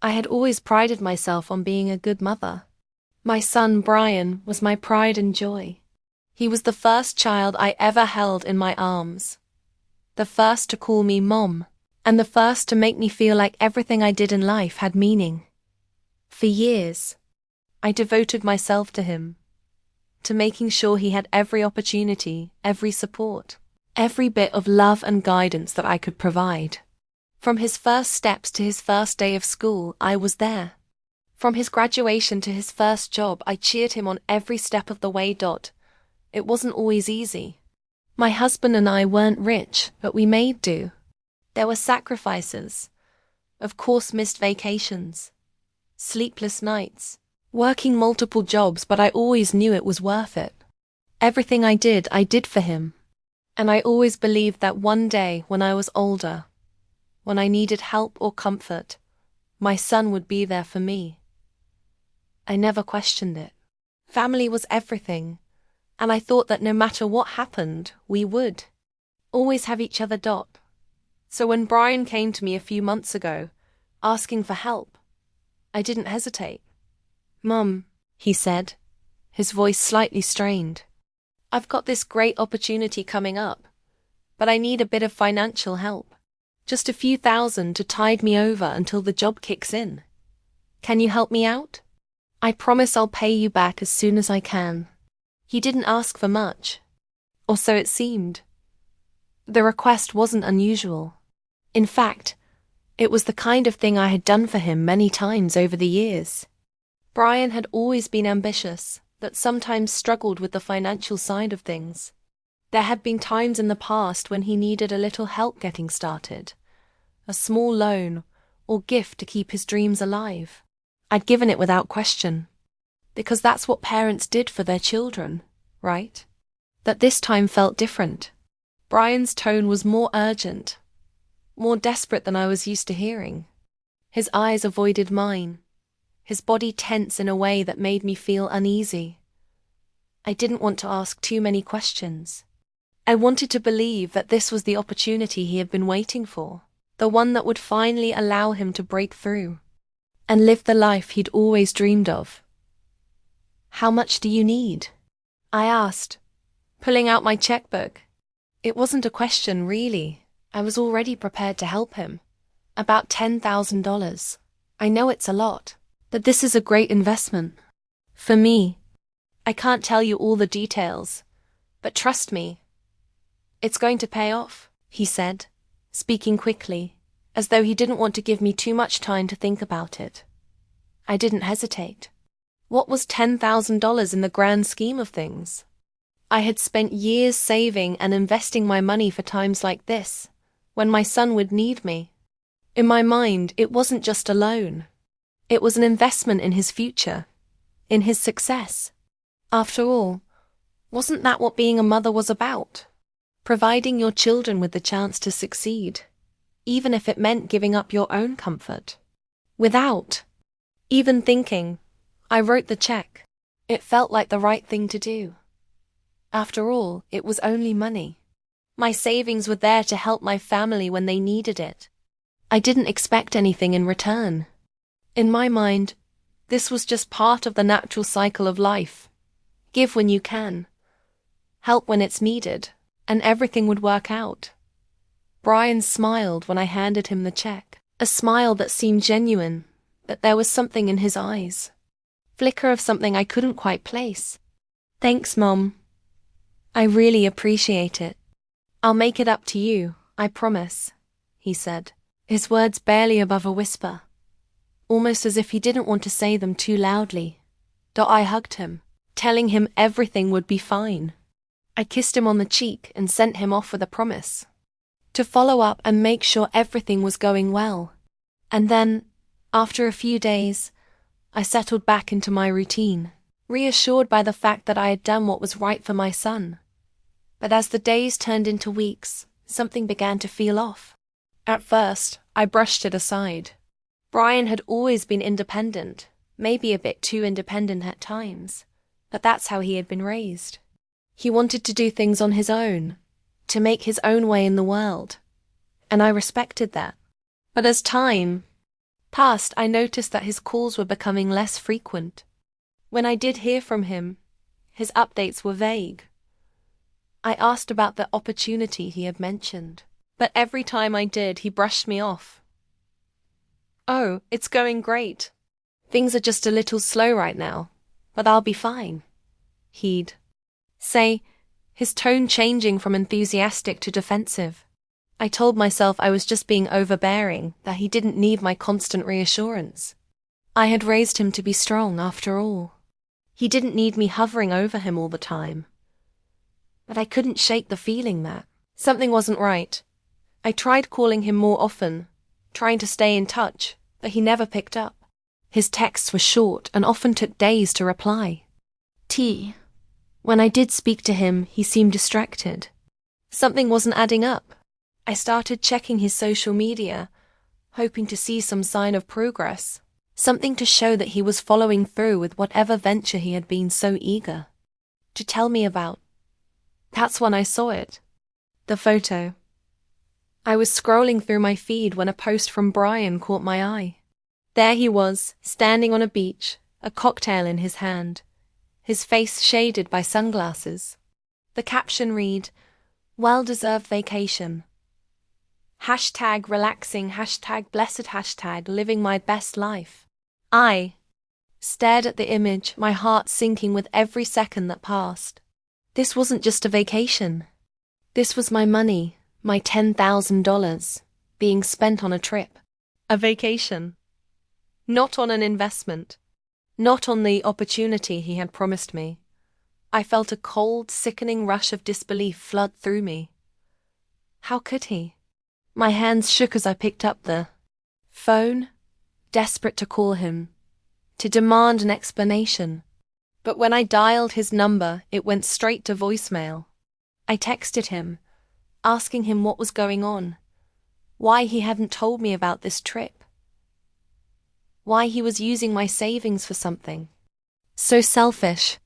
I had always prided myself on being a good mother. My son, Brian, was my pride and joy. He was the first child I ever held in my arms, the first to call me Mom, and the first to make me feel like everything I did in life had meaning. For years, I devoted myself to him, to making sure he had every opportunity, every support, every bit of love and guidance that I could provide. From his first steps to his first day of school, I was there. From his graduation to his first job, I cheered him on every step of the way. It wasn't always easy. My husband and I weren't rich, but we made do. There were sacrifices. Of course, missed vacations, sleepless nights, working multiple jobs, but I always knew it was worth it. Everything I did for him. And I always believed that one day, when I was older, when I needed help or comfort, my son would be there for me. I never questioned it. Family was everything, and I thought that no matter what happened, we would always have each other. So when Brian came to me a few months ago, asking for help, I didn't hesitate. "Mum," he said, his voice slightly strained, "I've got this great opportunity coming up, but I need a bit of financial help. Just a few thousand to tide me over until the job kicks in. Can you help me out? I promise I'll pay you back as soon as I can." He didn't ask for much, or so it seemed. The request wasn't unusual. In fact, it was the kind of thing I had done for him many times over the years. Brian had always been ambitious, but sometimes struggled with the financial side of things. There had been times in the past when he needed a little help getting started, a small loan or gift to keep his dreams alive. I'd given it without question, because that's what parents did for their children, right? But this time felt different. Brian's tone was more urgent, more desperate than I was used to hearing. His eyes avoided mine, his body tense in a way that made me feel uneasy. I didn't want to ask too many questions. I wanted to believe that this was the opportunity he had been waiting for, the one that would finally allow him to break through and live the life he'd always dreamed of. "How much do you need?" I asked, pulling out my checkbook. It wasn't a question, really. I was already prepared to help him. "About $10,000. I know it's a lot, but this is a great investment. For me. I can't tell you all the details, but trust me, it's going to pay off," he said, speaking quickly, as though he didn't want to give me too much time to think about it. I didn't hesitate. What was $10,000 in the grand scheme of things? I had spent years saving and investing my money for times like this, when my son would need me. In my mind, it wasn't just a loan. It was an investment in his future, in his success. After all, wasn't that what being a mother was about? Providing your children with the chance to succeed, even if it meant giving up your own comfort. Without even thinking, I wrote the check. It felt like the right thing to do. After all, it was only money. My savings were there to help my family when they needed it. I didn't expect anything in return. In my mind, this was just part of the natural cycle of life. Give when you can, help when it's needed, and everything would work out. Brian smiled when I handed him the check, a smile that seemed genuine, but there was something in his eyes. Flicker of something I couldn't quite place. "Thanks, Mom. I really appreciate it. I'll make it up to you, I promise," he said, his words barely above a whisper, almost as if he didn't want to say them too loudly. I hugged him, telling him everything would be fine. I kissed him on the cheek and sent him off with a promise to follow up and make sure everything was going well. And then, after a few days, I settled back into my routine, reassured by the fact that I had done what was right for my son. But as the days turned into weeks, something began to feel off. At first, I brushed it aside. Brian had always been independent, maybe a bit too independent at times, but that's how he had been raised. He wanted to do things on his own, to make his own way in the world, and I respected that. But as time passed, I noticed that his calls were becoming less frequent. When I did hear from him, his updates were vague. I asked about the opportunity he had mentioned, but every time I did, he brushed me off. "Oh, it's going great. Things are just a little slow right now, but I'll be fine," he'd say, his tone changing from enthusiastic to defensive. I told myself I was just being overbearing, that he didn't need my constant reassurance. I had raised him to be strong, after all. He didn't need me hovering over him all the time. But I couldn't shake the feeling that something wasn't right. I tried calling him more often, trying to stay in touch, but he never picked up. His texts were short and often took days to reply. When I did speak to him, he seemed distracted. Something wasn't adding up. I started checking his social media, hoping to see some sign of progress, something to show that he was following through with whatever venture he had been so eager to tell me about. That's when I saw it. The photo. I was scrolling through my feed when a post from Brian caught my eye. There he was, standing on a beach, a cocktail in his hand, his face shaded by sunglasses. The caption read, "Well-deserved vacation. Hashtag relaxing, hashtag blessed, hashtag living my best life." I stared at the image, my heart sinking with every second that passed. This wasn't just a vacation. This was my money, my $10,000, being spent on a trip. A vacation. Not on an investment. Not on the opportunity he had promised me. I felt a cold, sickening rush of disbelief flood through me. How could he? My hands shook as I picked up the phone, desperate to call him, to demand an explanation. But when I dialed his number, it went straight to voicemail. I texted him, asking him what was going on, why he hadn't told me about this trip, why he was using my savings for something. So selfish.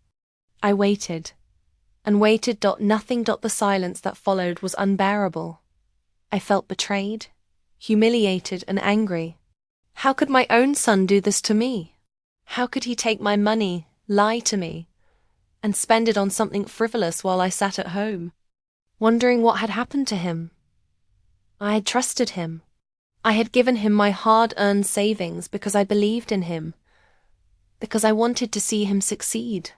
I waited, and waited. Nothing. The silence that followed was unbearable. I felt betrayed, humiliated, and angry. How could my own son do this to me? How could he take my money, lie to me, and spend it on something frivolous while I sat at home, wondering what had happened to him? I had trusted him. I had given him my hard-earned savings because I believed in him, because I wanted to see him succeed.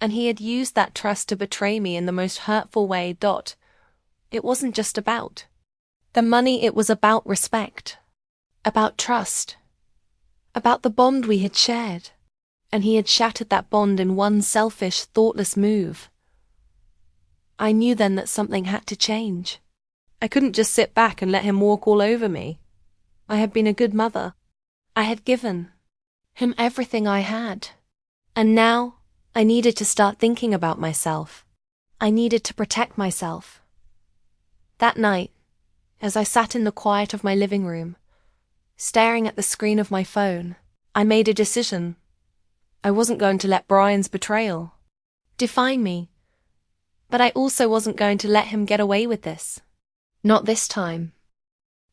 And he had used that trust to betray me in the most hurtful way. It wasn't just about the money, it was about respect, about trust, about the bond we had shared. And he had shattered that bond in one selfish, thoughtless move. I knew then that something had to change. I couldn't just sit back and let him walk all over me. I had been a good mother. I had given him everything I had. And now I needed to start thinking about myself. I needed to protect myself. That night, as I sat in the quiet of my living room, staring at the screen of my phone, I made a decision. I wasn't going to let Brian's betrayal define me, but I also wasn't going to let him get away with this. Not this time.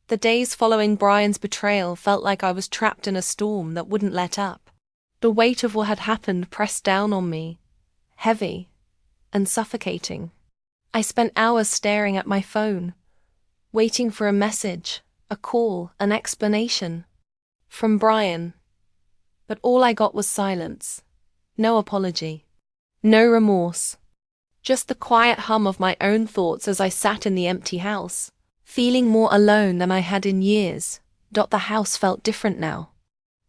The days following Brian's betrayal felt like I was trapped in a storm that wouldn't let up. The weight of what had happened pressed down on me, heavy and suffocating. I spent hours staring at my phone, waiting for a message, a call, an explanation from Brian. But all I got was silence. No apology. No remorse. Just the quiet hum of my own thoughts as I sat in the empty house, feeling more alone than I had in years. The house felt different now.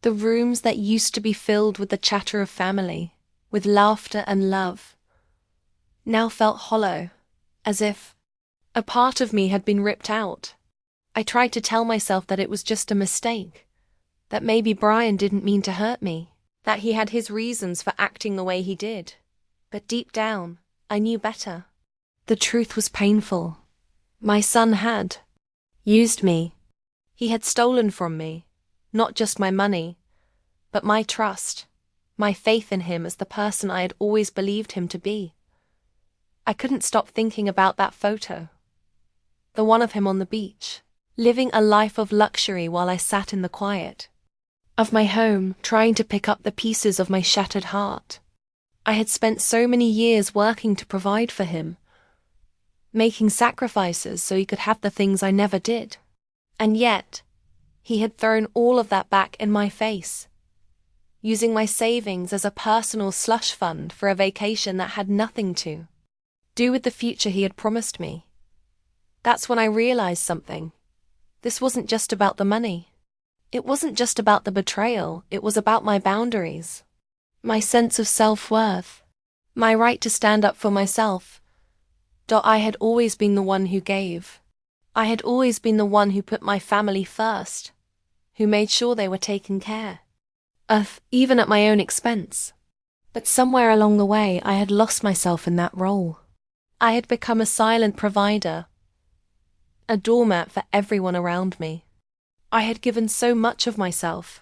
The rooms that used to be filled with the chatter of family, with laughter and love, now felt hollow, as if a part of me had been ripped out. I tried to tell myself that it was just a mistake, that maybe Brian didn't mean to hurt me, that he had his reasons for acting the way he did. But deep down, I knew better. The truth was painful. My son had used me. He had stolen from me, not just my money, but my trust, my faith in him as the person I had always believed him to be. I couldn't stop thinking about that photo, the one of him on the beach, living a life of luxury while I sat in the quiet. of my home, trying to pick up the pieces of my shattered heart. I had spent so many years working to provide for him, making sacrifices so he could have the things I never did. And yet, he had thrown all of that back in my face, using my savings as a personal slush fund for a vacation that had nothing to do with the future he had promised me. That's when I realized something. This wasn't just about the money. It wasn't just about the betrayal, it was about my boundaries, my sense of self-worth, my right to stand up for myself. I had always been the one who gave. I had always been the one who put my family first, who made sure they were taken care of, even at my own expense. But somewhere along the way, I had lost myself in that role. I had become a silent provider, a doormat for everyone around me. I had given so much of myself,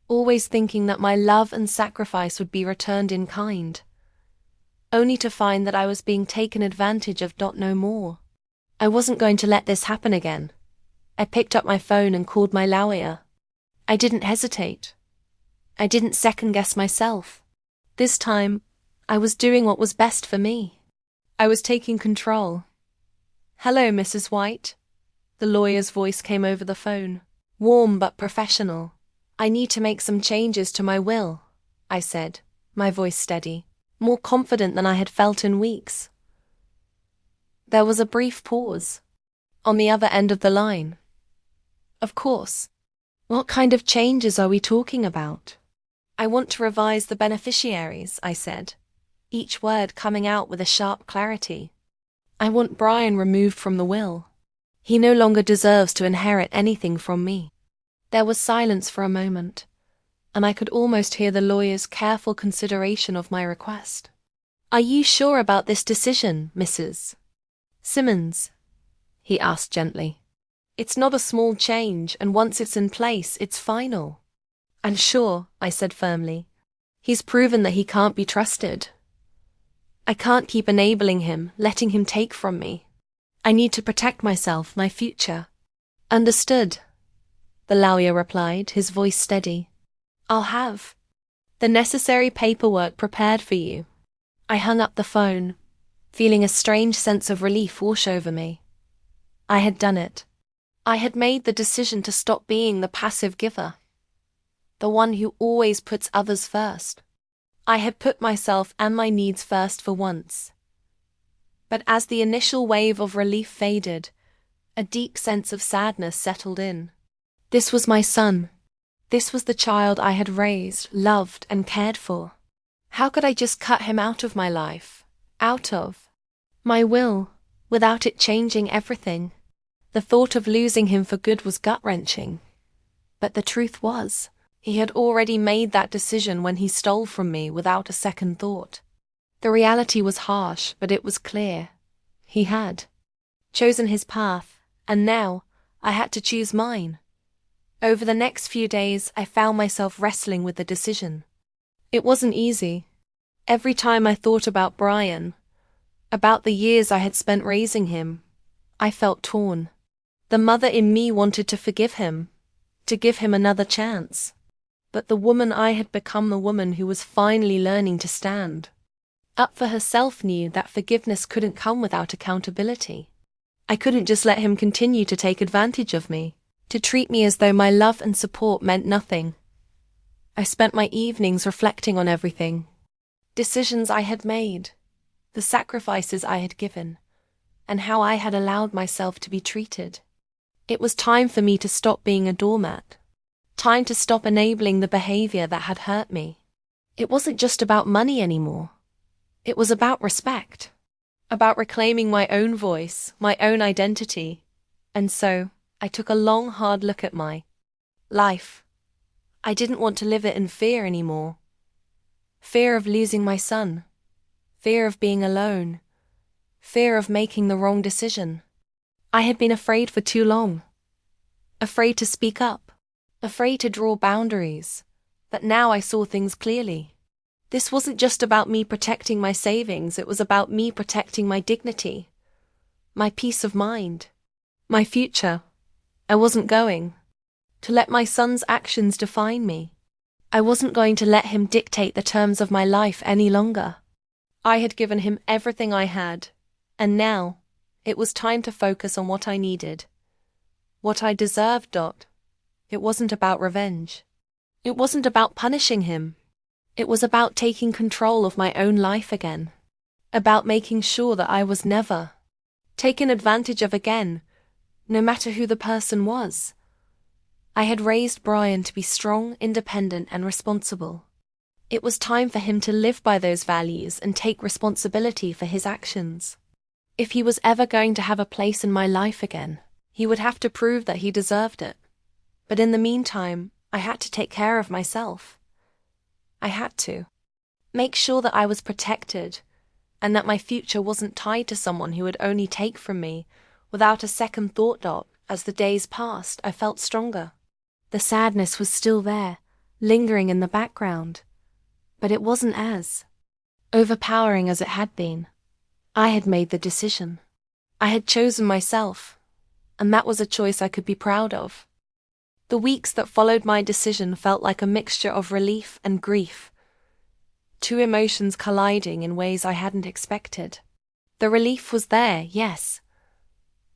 always thinking that my love and sacrifice would be returned in kind, only to find that I was being taken advantage of. No more. I wasn't going to let this happen again. I picked up my phone and called my lawyer. I didn't hesitate. I didn't second-guess myself. This time, I was doing what was best for me. I was taking control. "Hello, Mrs. White." The lawyer's voice came over the phone, warm but professional. "I need to make some changes to my will," I said, my voice steady, more confident than I had felt in weeks. There was a brief pause. On the other end of the line. "Of course. What kind of changes are we talking about?" "I want to revise the beneficiaries," I said, each word coming out with a sharp clarity. "I want Brian removed from the will. He no longer deserves to inherit anything from me." There was silence for a moment, and I could almost hear the lawyer's careful consideration of my request. "Are you sure about this decision, Mrs. Simmons?" he asked gently. "It's not a small change, and once it's in place, it's final." "I'm sure," I said firmly. "He's proven that he can't be trusted. I can't keep enabling him, letting him take from me. I need to protect myself, my future." "Understood," the lawyer replied, his voice steady. "I'll have the necessary paperwork prepared for you." I hung up the phone, feeling a strange sense of relief wash over me. I had done it. I had made the decision to stop being the passive giver, the one who always puts others first. I had put myself and my needs first for once. But as the initial wave of relief faded, a deep sense of sadness settled in. This was my son. This was the child I had raised, loved, and cared for. How could I just cut him out of my life, out of my will, without it changing everything? The thought of losing him for good was gut-wrenching. But the truth was, he had already made that decision when he stole from me without a second thought. The reality was harsh, but it was clear. He had chosen his path, and now I had to choose mine. Over the next few days, I found myself wrestling with the decision. It wasn't easy. Every time I thought about Brian, about the years I had spent raising him, I felt torn. The mother in me wanted to forgive him, to give him another chance. But the woman I had become, the woman who was finally learning to stand up for herself, knew that forgiveness couldn't come without accountability. I couldn't just let him continue to take advantage of me, to treat me as though my love and support meant nothing. I spent my evenings reflecting on everything. Decisions I had made, the sacrifices I had given, and how I had allowed myself to be treated. It was time for me to stop being a doormat. Time to stop enabling the behavior that had hurt me. It wasn't just about money anymore. It was about respect. About reclaiming my own voice, my own identity. And so, I took a long, hard look at my life. I didn't want to live it in fear anymore. Fear of losing my son. Fear of being alone. Fear of making the wrong decision. I had been afraid for too long. Afraid to speak up. Afraid to draw boundaries. But now I saw things clearly. This wasn't just about me protecting my savings, it was about me protecting my dignity, my peace of mind, my future. I wasn't going to let my son's actions define me. I wasn't going to let him dictate the terms of my life any longer. I had given him everything I had, and now it was time to focus on what I needed, what I deserved. It wasn't about revenge. It wasn't about punishing him. It was about taking control of my own life again, about making sure that I was never taken advantage of again, no matter who the person was. I had raised Brian to be strong, independent, and responsible. It was time for him to live by those values and take responsibility for his actions. If he was ever going to have a place in my life again, he would have to prove that he deserved it. But in the meantime, I had to take care of myself. I had to make sure that I was protected and that my future wasn't tied to someone who would only take from me without a second thought. As the days passed, I felt stronger. The sadness was still there, lingering in the background, but it wasn't as overpowering as it had been. I had made the decision. I had chosen myself, and that was a choice I could be proud of. The weeks that followed my decision felt like a mixture of relief and grief, two emotions colliding in ways I hadn't expected. The relief was there, yes,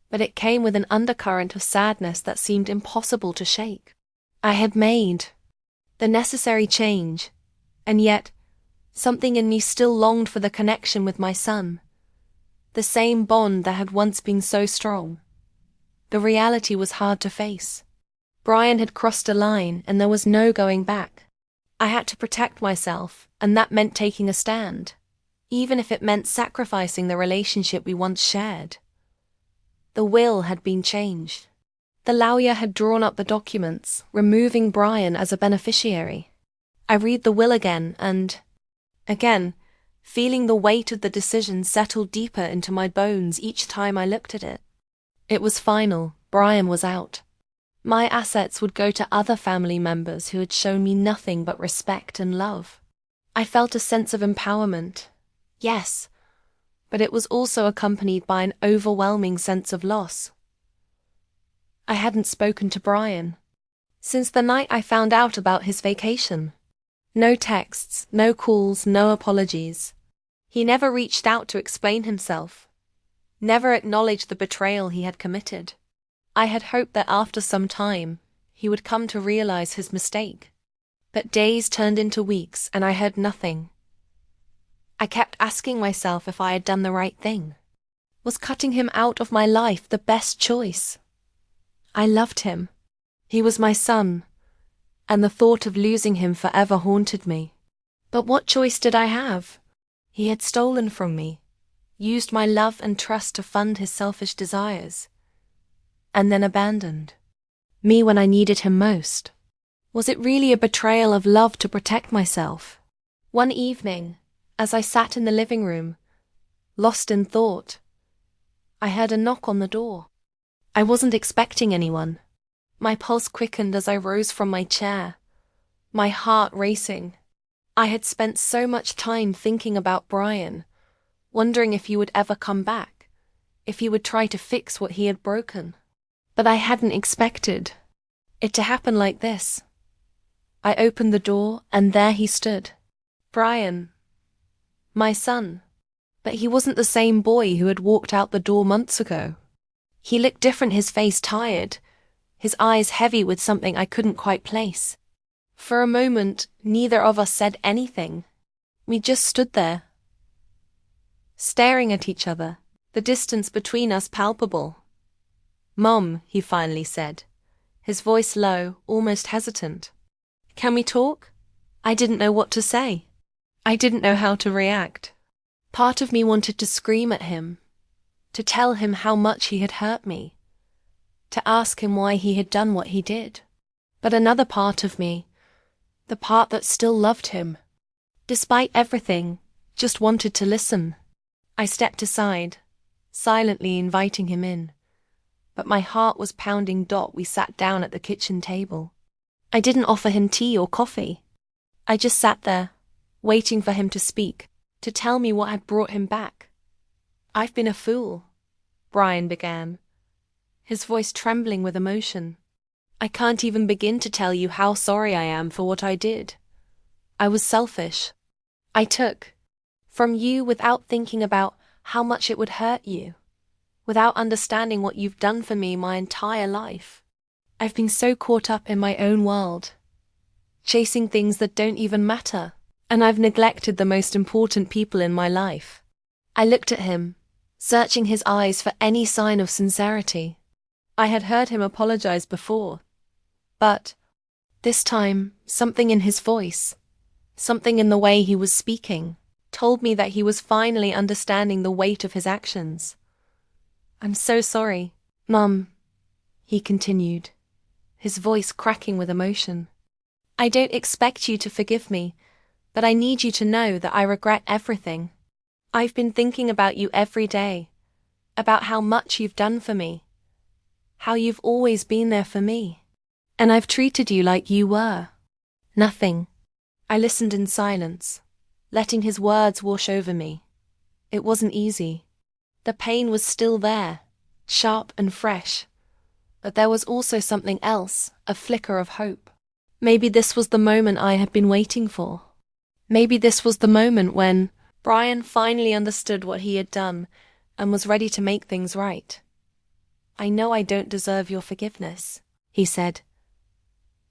but it came with an undercurrent of sadness that seemed impossible to shake. I had made the necessary change, and yet something in me still longed for the connection with my son, the same bond that had once been so strong. The reality was hard to face. Brian had crossed a line, and there was no going back. I had to protect myself, and that meant taking a stand, even if it meant sacrificing the relationship we once shared. The will had been changed. The lawyer had drawn up the documents, removing Brian as a beneficiary. I read the will again and, again, feeling the weight of the decision settle deeper into my bones each time I looked at it. It was final. Brian was out. My assets would go to other family members who had shown me nothing but respect and love. I felt a sense of empowerment, yes, but it was also accompanied by an overwhelming sense of loss. I hadn't spoken to Brian since the night I found out about his vacation. No texts, no calls, no apologies. He never reached out to explain himself, never acknowledged the betrayal he had committed. I had hoped that after some time, he would come to realize his mistake. But days turned into weeks and I heard nothing. I kept asking myself if I had done the right thing. Was cutting him out of my life the best choice? I loved him. He was my son, and the thought of losing him forever haunted me. But what choice did I have? He had stolen from me, used my love and trust to fund his selfish desires, and then abandoned me when I needed him most. Was it really a betrayal of love to protect myself? One evening, as I sat in the living room, lost in thought, I heard a knock on the door. I wasn't expecting anyone. My pulse quickened as I rose from my chair, my heart racing. I had spent so much time thinking about Brian, wondering if he would ever come back, if he would try to fix what he had broken. But I hadn't expected it to happen like this. I opened the door, and there he stood. Brian, my son. But he wasn't the same boy who had walked out the door months ago. He looked different, his face tired, his eyes heavy with something I couldn't quite place. For a moment, neither of us said anything. We just stood there, staring at each other, the distance between us palpable. "Mom," he finally said, his voice low, almost hesitant. "Can we talk?" I didn't know what to say. I didn't know how to react. Part of me wanted to scream at him, to tell him how much he had hurt me, to ask him why he had done what he did. But another part of me, the part that still loved him, despite everything, just wanted to listen. I stepped aside, silently inviting him in, but my heart was pounding. We sat down at the kitchen table. I didn't offer him tea or coffee. I just sat there, waiting for him to speak, to tell me what had brought him back. "I've been a fool," Brian began, his voice trembling with emotion. I can't even begin to tell you how sorry I am for what I did. I was selfish. I took from you without thinking about how much it would hurt you, without understanding what you've done for me my entire life. I've been so caught up in my own world, chasing things that don't even matter, and I've neglected the most important people in my life. I looked at him, searching his eyes for any sign of sincerity. I had heard him apologize before, but this time, something in his voice, something in the way he was speaking, told me that he was finally understanding the weight of his actions. "I'm so sorry, Mum," he continued, his voice cracking with emotion. "I don't expect you to forgive me, but I need you to know that I regret everything. I've been thinking about you every day, about how much you've done for me, how you've always been there for me, and I've treated you like you were nothing." I listened in silence, letting his words wash over me. It wasn't easy. The pain was still there, sharp and fresh, but there was also something else, a flicker of hope. Maybe this was the moment I had been waiting for. Maybe this was the moment when Brian finally understood what he had done and was ready to make things right. "I know I don't deserve your forgiveness," he said,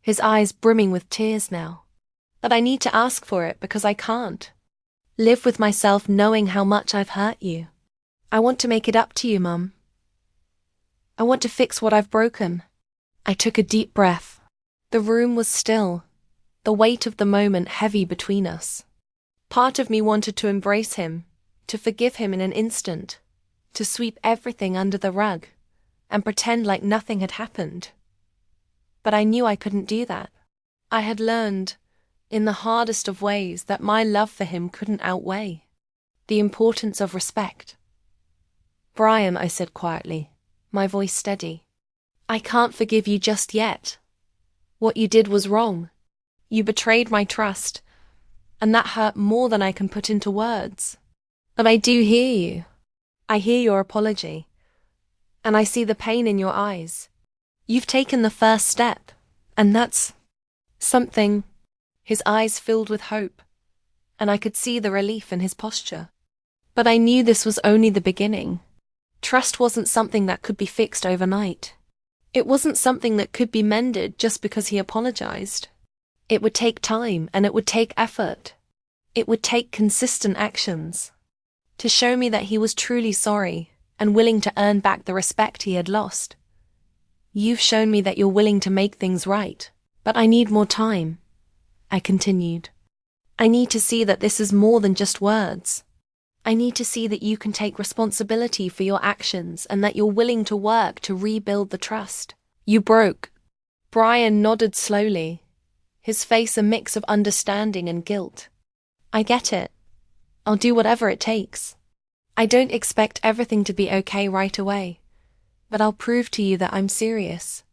his eyes brimming with tears now. "But I need to ask for it because I can't live with myself knowing how much I've hurt you. I want to make it up to you, Mum. I want to fix what I've broken." I took a deep breath. The room was still, the weight of the moment heavy between us. Part of me wanted to embrace him, to forgive him in an instant, to sweep everything under the rug, and pretend like nothing had happened. But I knew I couldn't do that. I had learned, in the hardest of ways, that my love for him couldn't outweigh the importance of respect. "Brian," I said quietly, my voice steady, "I can't forgive you just yet. What you did was wrong. You betrayed my trust, and that hurt more than I can put into words. But I do hear you. I hear your apology, and I see the pain in your eyes. You've taken the first step, and that's something." His eyes filled with hope, and I could see the relief in his posture. But I knew this was only the beginning. Trust wasn't something that could be fixed overnight. It wasn't something that could be mended just because he apologized. It would take time, and it would take effort. It would take consistent actions to show me that he was truly sorry and willing to earn back the respect he had lost. "You've shown me that you're willing to make things right, but I need more time," I continued. "I need to see that this is more than just words. I need to see that you can take responsibility for your actions and that you're willing to work to rebuild the trust you broke." Brian nodded slowly, his face a mix of understanding and guilt. "I get it. I'll do whatever it takes. I don't expect everything to be okay right away, but I'll prove to you that I'm serious."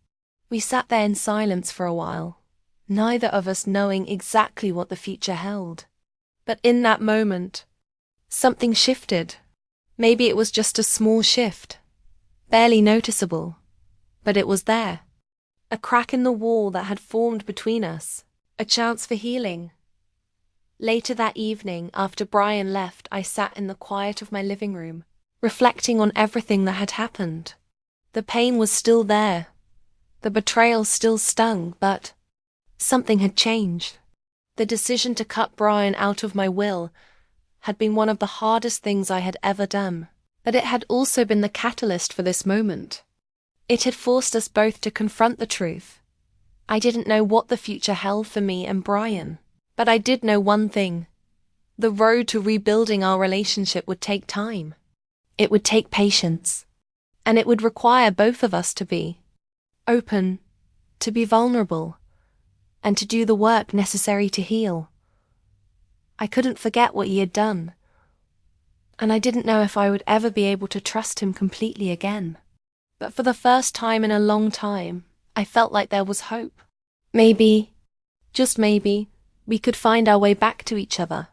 We sat there in silence for a while, neither of us knowing exactly what the future held. But in that moment, something shifted. Maybe it was just a small shift, barely noticeable, but it was there. A crack in the wall that had formed between us, a chance for healing. Later that evening, after Brian left, I sat in the quiet of my living room, reflecting on everything that had happened. The pain was still there. The betrayal still stung, but something had changed. The decision to cut Brian out of my will had been one of the hardest things I had ever done, but it had also been the catalyst for this moment. It had forced us both to confront the truth. I didn't know what the future held for me and Brian, but I did know one thing. The road to rebuilding our relationship would take time. It would take patience, and it would require both of us to be open, to be vulnerable, and to do the work necessary to heal. I couldn't forget what he had done, and I didn't know if I would ever be able to trust him completely again. But for the first time in a long time, I felt like there was hope. Maybe, just maybe, we could find our way back to each other.